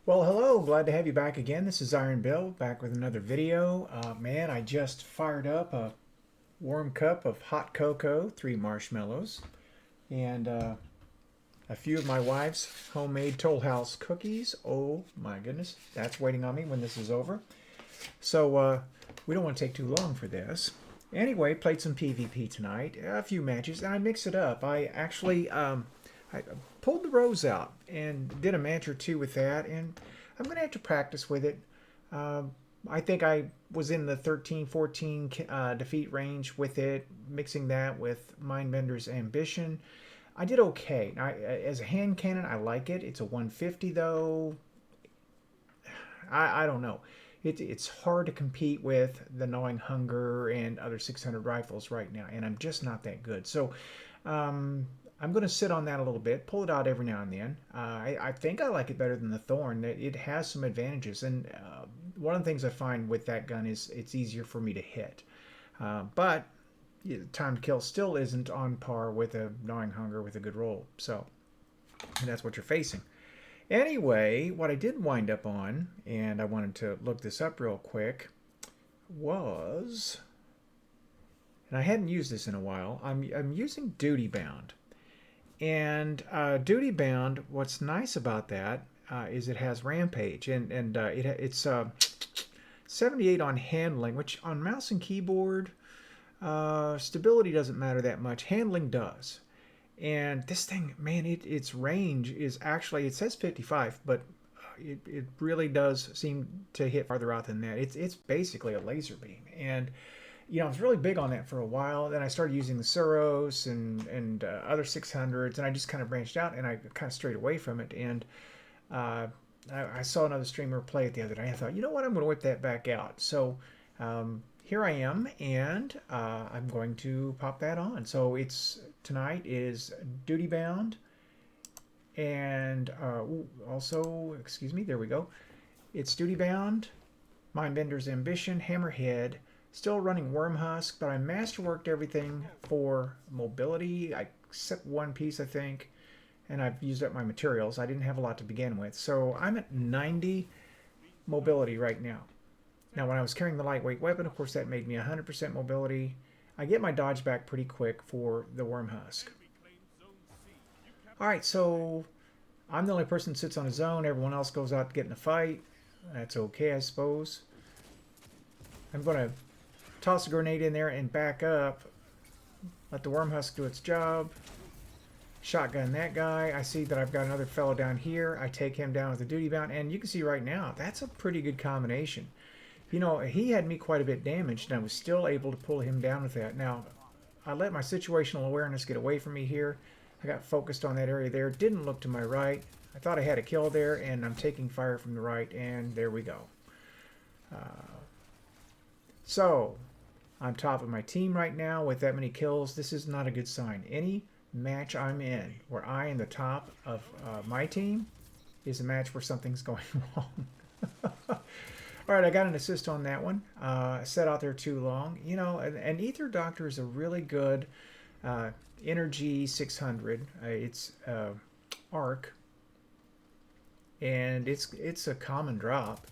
Well, hello, glad to have you back again. This is Iron Bill, back with another video. Man, I just fired up a warm cup of hot cocoa, 3 marshmallows, and a few of my wife's homemade Toll House cookies. Oh my goodness, that's waiting on me when this is over. So we don't want to take too long for this. Anyway, played some PvP tonight, a few matches, and I mixed it up. I actually I pulled the rose out and did a match or two with that, and I'm going to have to practice with it. I think I was in the 13, 14 defeat range with it, mixing that with Mindbender's Ambition. I did okay. As a hand cannon, I like it. It's a 150 though. I don't know. It's hard to compete with the Gnawing Hunger and other 600 rifles right now, and I'm just not that good. So I'm going to sit on that a little bit, pull it out every now and then. I think I like it better than the Thorn. It has some advantages, and one of the things I find with that gun is it's easier for me to hit. But time to kill still isn't on par with a Gnawing Hunger with a good roll. So that's what you're facing. Anyway, what I did wind up on, and I wanted to look this up real quick, was, and I hadn't used this in a while, I'm using Duty Bound. And Duty Bound, what's nice about that is it has Rampage, and it's 78 on handling, which on mouse and keyboard, stability doesn't matter that much. Handling does. And this thing, man, its range is actually, it says 55, but it really does seem to hit farther out than that. It's basically a laser beam. And I was really big on that for a while. Then I started using the Suros and other 600s, and I just kind of branched out, and I kind of strayed away from it. And I saw another streamer play it the other day. I thought, you know what, I'm going to whip that back out. So here I am, and I'm going to pop that on. So tonight is Duty Bound, and also, excuse me, there we go. It's Duty Bound, Mindbender's Ambition, Hammerhead. Still running Wormhusk, but I masterworked everything for mobility, except one piece, I think, and I've used up my materials. I didn't have a lot to begin with, so I'm at 90 mobility right now. Now, when I was carrying the lightweight weapon, of course, that made me 100% mobility. I get my dodge back pretty quick for the Wormhusk. All right, so I'm the only person that sits on a zone. Everyone else goes out to get in a fight. That's okay, I suppose. I'm going to toss a grenade in there and back up. Let the Wormhusk do its job. Shotgun that guy. I see that I've got another fellow down here. I take him down with the Duty Bound, and you can see right now, that's a pretty good combination. He had me quite a bit damaged, and I was still able to pull him down with that. Now, I let my situational awareness get away from me here. I got focused on that area there. Didn't look to my right. I thought I had a kill there, and I'm taking fire from the right, and there we go. So, I'm top of my team right now with that many kills. This is not a good sign. Any match I'm in where I am the top of my team is a match where something's going wrong. All right, I got an assist on that one. Set out there too long. An Ether Doctor is a really good Energy 600. It's arc, and it's a common drop.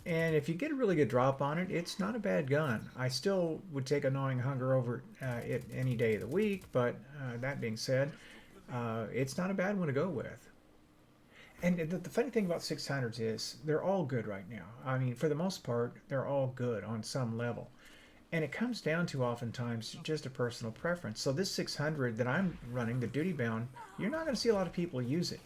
And if you get a really good drop on it, it's not a bad gun. I still would take a Gnawing Hunger over it any day of the week, but that being said, it's not a bad one to go with. And the funny thing about 600s is they're all good right now. I mean, for the most part, they're all good on some level. And it comes down to oftentimes just a personal preference. So this 600 that I'm running, the Duty Bound, you're not going to see a lot of people use it.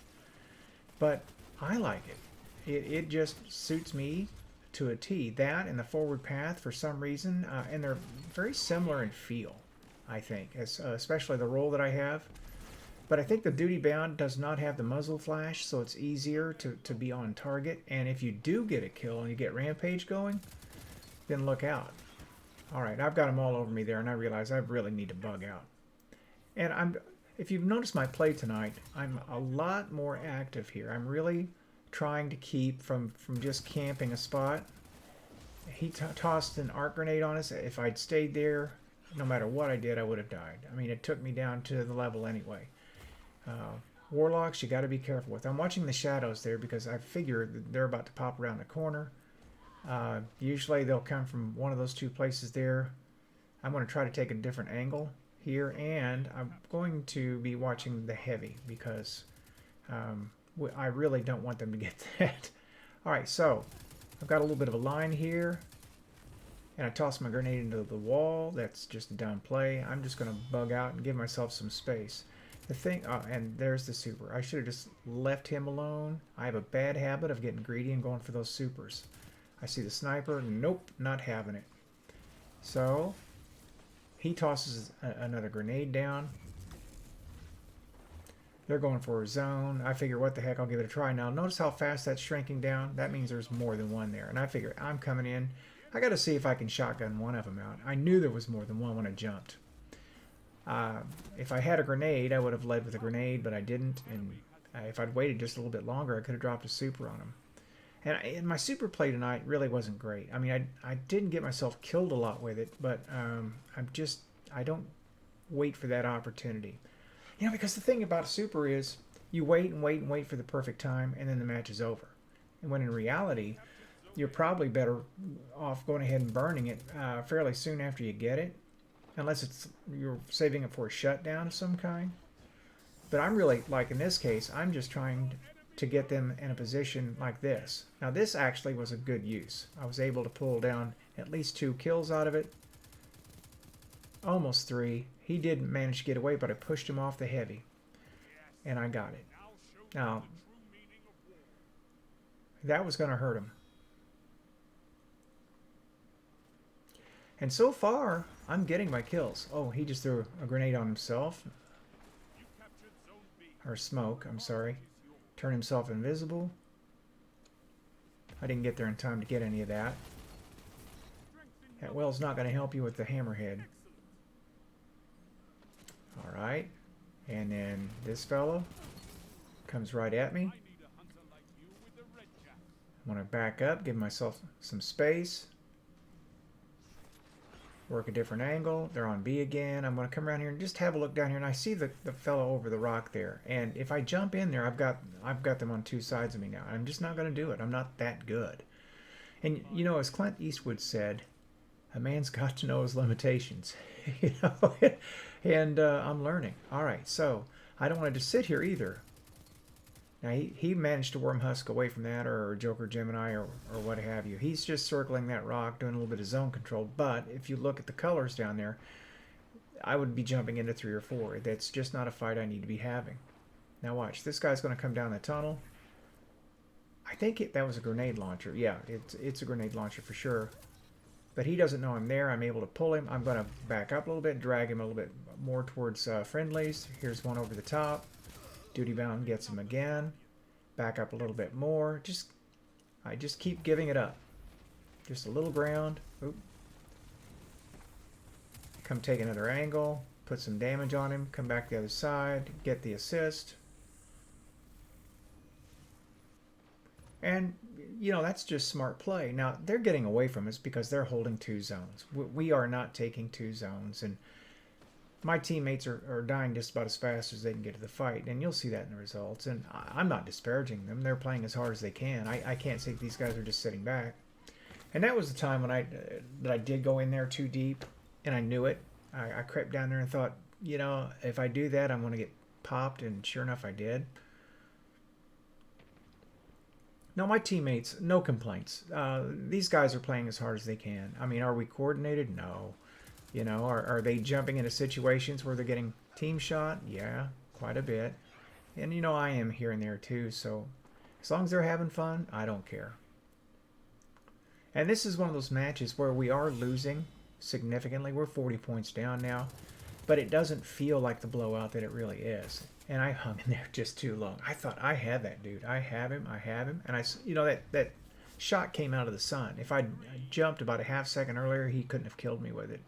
But I like it. It just suits me to a T. That and the forward path for some reason, and they're very similar in feel, I think, especially the roll that I have. But I think the Duty Bound does not have the muzzle flash, so it's easier to be on target. And if you do get a kill and you get Rampage going, then look out. All right, I've got them all over me there, and I realize I really need to bug out. And if you've noticed my play tonight, I'm a lot more active here. I'm really trying to keep from just camping a spot. He tossed an arc grenade on us. If I'd stayed there, no matter what I did, I would have died. I mean, it took me down to the level anyway. Warlocks, you got to be careful with. I'm watching the shadows there because I figure that they're about to pop around the corner. Usually they'll come from one of those two places there. I'm going to try to take a different angle here, and I'm going to be watching the heavy because I really don't want them to get that. Alright, so I've got a little bit of a line here, and I toss my grenade into the wall. That's just a dumb play. I'm just going to bug out and give myself some space. The thing, and there's the super. I should have just left him alone. I have a bad habit of getting greedy and going for those supers. I see the sniper. Nope, not having it. So he tosses another grenade down. They're going for a zone. I figure, what the heck, I'll give it a try. Now, notice how fast that's shrinking down. That means there's more than one there. And I figure, I'm coming in. I got to see if I can shotgun one of them out. I knew there was more than one when I jumped. If I had a grenade, I would have led with a grenade, but I didn't. And if I'd waited just a little bit longer, I could have dropped a super on him. And my super play tonight really wasn't great. I mean, I didn't get myself killed a lot with it, but I don't wait for that opportunity. You know, because the thing about super is you wait and wait and wait for the perfect time, and then the match is over. And when in reality, you're probably better off going ahead and burning it fairly soon after you get it, unless you're saving it for a shutdown of some kind. But I'm really, like in this case, I'm just trying to get them in a position like this. Now this actually was a good use. I was able to pull down at least 2 kills out of it. Almost 3. He did manage to get away, but I pushed him off the heavy. And I got it. Now, that was going to hurt him. And so far, I'm getting my kills. Oh, he just threw a grenade on himself. Or smoke, I'm sorry. Turn himself invisible. I didn't get there in time to get any of that. That well's not going to help you with the Hammerhead. Alright. And then this fellow comes right at me. I want to back up, give myself some space. Work a different angle. They're on B again. I'm going to come around here and just have a look down here, and I see the fellow over the rock there. And if I jump in there, I've got them on 2 sides of me now. I'm just not going to do it. I'm not that good. And you know, as Clint Eastwood said, a man's got to know his limitations. You know, and I'm learning. All right, so I don't want to just sit here either. Now he managed to Wormhusk away from that, or Joker Gemini, or what have you. He's just circling that rock, doing a little bit of zone control. But if you look at the colors down there, I would be jumping into 3 or 4. That's just not a fight I need to be having. Now watch, this guy's going to come down the tunnel. I think that was a grenade launcher. Yeah, it's a grenade launcher for sure. But he doesn't know I'm there. I'm able to pull him. I'm going to back up a little bit, drag him a little bit more towards friendlies. Here's one over the top. Duty bound gets him again. Back up a little bit more. I just keep giving it up. Just a little ground. Oop. Come take another angle. Put some damage on him. Come back the other side. Get the assist. And, you know, that's just smart play. Now, they're getting away from us because they're holding 2 zones. We are not taking 2 zones. And my teammates are dying just about as fast as they can get to the fight. And you'll see that in the results. And I'm not disparaging them. They're playing as hard as they can. I can't say these guys are just sitting back. And that was the time when I did go in there too deep. And I knew it. I crept down there and thought, you know, if I do that, I'm going to get popped. And sure enough, I did. No, my teammates, no complaints. These guys are playing as hard as they can. I mean, are we coordinated? No. You know, are they jumping into situations where they're getting team shot? Yeah, quite a bit. And, you know, I am here and there too. So as long as they're having fun, I don't care. And this is one of those matches where we are losing significantly. We're 40 points down now. But it doesn't feel like the blowout that it really is. And I hung in there just too long. I thought, I have that dude. I have him. And you know, that shot came out of the sun. If I jumped about a half second earlier, he couldn't have killed me with it.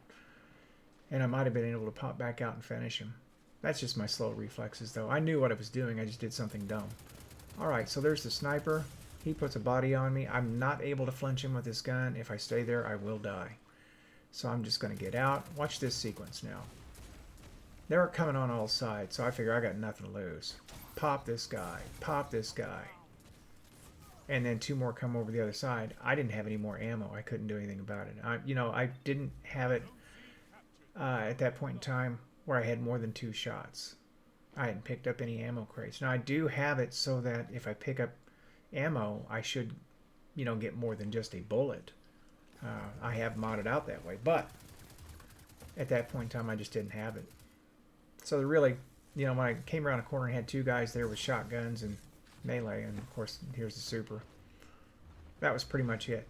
And I might have been able to pop back out and finish him. That's just my slow reflexes, though. I knew what I was doing. I just did something dumb. All right, so there's the sniper. He puts a body on me. I'm not able to flinch him with this gun. If I stay there, I will die. So I'm just going to get out. Watch this sequence now. They're coming on all sides, so I figure I got nothing to lose. pop this guy, pop this guy. And then 2 more come over the other side. I didn't have any more ammo. I couldn't do anything about it. I didn't have it at that point in time where I had more than 2 shots. I hadn't picked up any ammo crates. Now I do have it so that if I pick up ammo, I should, get more than just a bullet. I have modded out that way, but at that point in time, I just didn't have it. So really, when I came around a corner and had 2 guys there with shotguns and melee, and of course here's the super. That was pretty much it.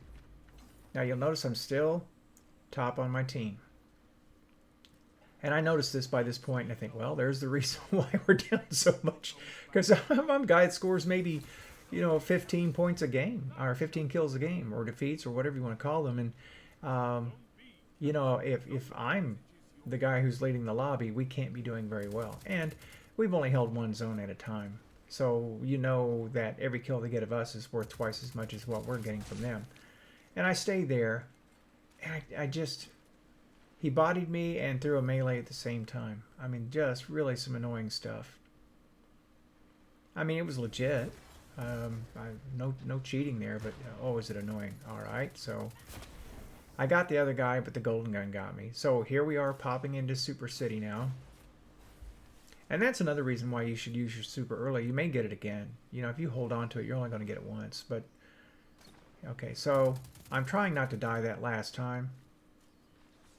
Now you'll notice I'm still top on my team. And I noticed this by this point, and I think, well, there's the reason why we're down so much. Because I'm a guy that scores maybe, 15 points a game, or 15 kills a game, or defeats, or whatever you want to call them. And, if I'm the guy who's leading the lobby, we can't be doing very well. And we've only held 1 zone at a time. So you know that every kill they get of us is worth twice as much as what we're getting from them. And I stayed there, and I just... He bodied me and threw a melee at the same time. I mean, just really some annoying stuff. I mean, it was legit. No cheating there, but oh, is it annoying? All right, so I got the other guy, but the golden gun got me. So here we are popping into Super City now. And that's another reason why you should use your super early. You may get it again. If you hold on to it, you're only going to get it once. But okay, so I'm trying not to die that last time.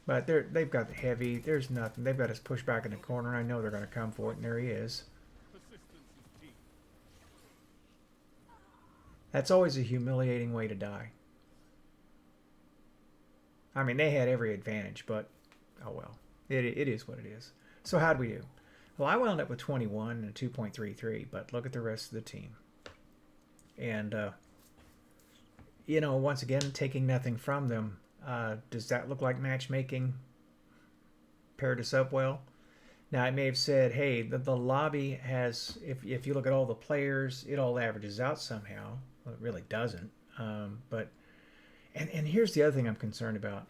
But they've got heavy. There's nothing. They've got us pushed back in the corner. I know they're going to come for it, and there he is. That's always a humiliating way to die. I mean, they had every advantage, but oh well. It is what it is. So how'd we do? Well, I wound up with 21 and a 2.33, but look at the rest of the team. And, once again, taking nothing from them. Does that look like matchmaking paired us up well? Now, I may have said, hey, the lobby has, if you look at all the players, it all averages out somehow. Well, it really doesn't. But here's the other thing I'm concerned about.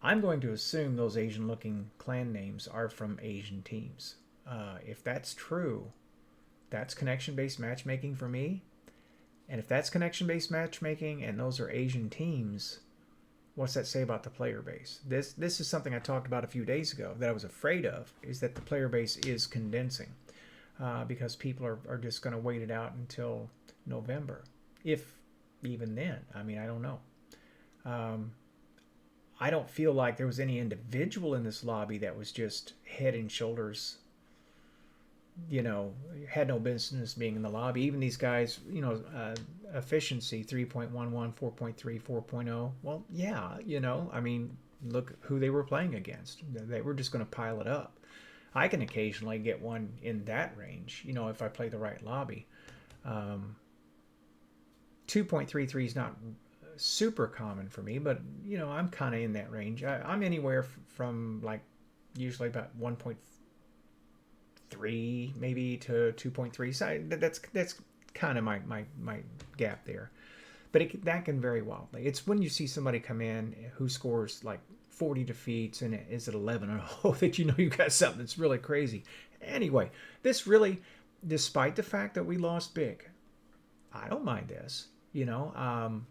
I'm going to assume those Asian-looking clan names are from Asian teams. If that's true, that's connection-based matchmaking for me. And if that's connection-based matchmaking and those are Asian teams, what's that say about the player base? This is something I talked about a few days ago that I was afraid of, is that the player base is condensing because people are just going to wait it out until November. If even then. I mean, I don't know. I don't feel like there was any individual in this lobby that was just head and shoulders, had no business being in the lobby. Even these guys, efficiency 3.11, 4.3, 4.0. Well, yeah, I mean, look who they were playing against. They were just going to pile it up. I can occasionally get one in that range, if I play the right lobby. 2.33 is not super common for me, but I'm kind of in that range. I'm anywhere from like usually about 1.3 maybe to 2.3. So that's kind of my gap there. But that can vary wildly. It's when you see somebody come in who scores like 40 defeats and is at 11-0 that you got something that's really crazy. Anyway, this really, despite the fact that we lost big, I don't mind this. And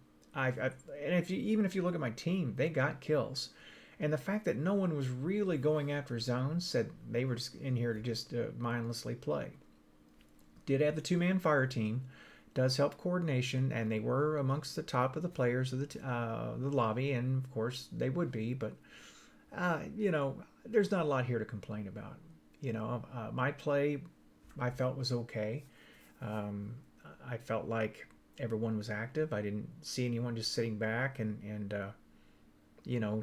even if you look at my team, they got kills. And the fact that no one was really going after zones said they were just in here to just mindlessly play. Did have the 2-man fire team. Does help coordination, and they were amongst the top of the players of the lobby, and of course they would be. But there's not a lot here to complain about. My play, I felt was okay. I felt like everyone was active. I didn't see anyone just sitting back and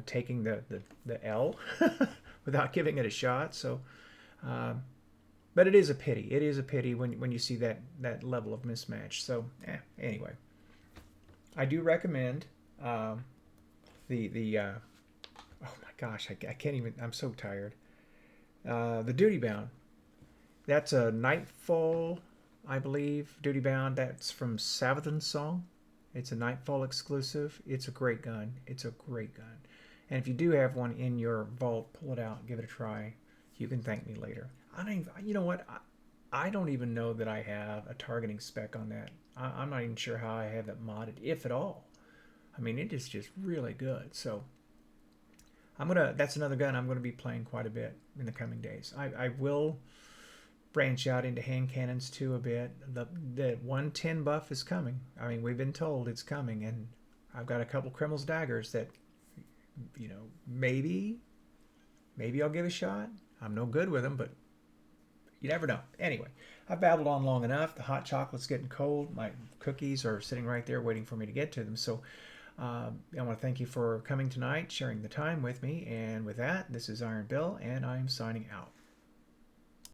taking the L without giving it a shot. So, but it is a pity. It is a pity when you see that level of mismatch. So, anyway, I do recommend oh my gosh, I can't even. I'm so tired. The Duty Bound. That's a Nightfall, I believe. Duty Bound. That's from Savathun's Song. It's a Nightfall exclusive. It's a great gun. It's a great gun. And if you do have one in your vault, pull it out, give it a try. You can thank me later. You know what? I don't even know that I have a targeting spec on that. I'm not even sure how I have it modded, if at all. I mean, it is just really good. So that's another gun I'm gonna be playing quite a bit in the coming days. I will branch out into hand cannons too a bit. The 110 buff is coming. I mean, we've been told it's coming, and I've got a couple Kreml's daggers that, maybe I'll give a shot. I'm no good with them, but you never know. Anyway, I've babbled on long enough. The hot chocolate's getting cold. My cookies are sitting right there waiting for me to get to them. So I want to thank you for coming tonight, sharing the time with me. And with that, this is Iron Bill, and I'm signing out.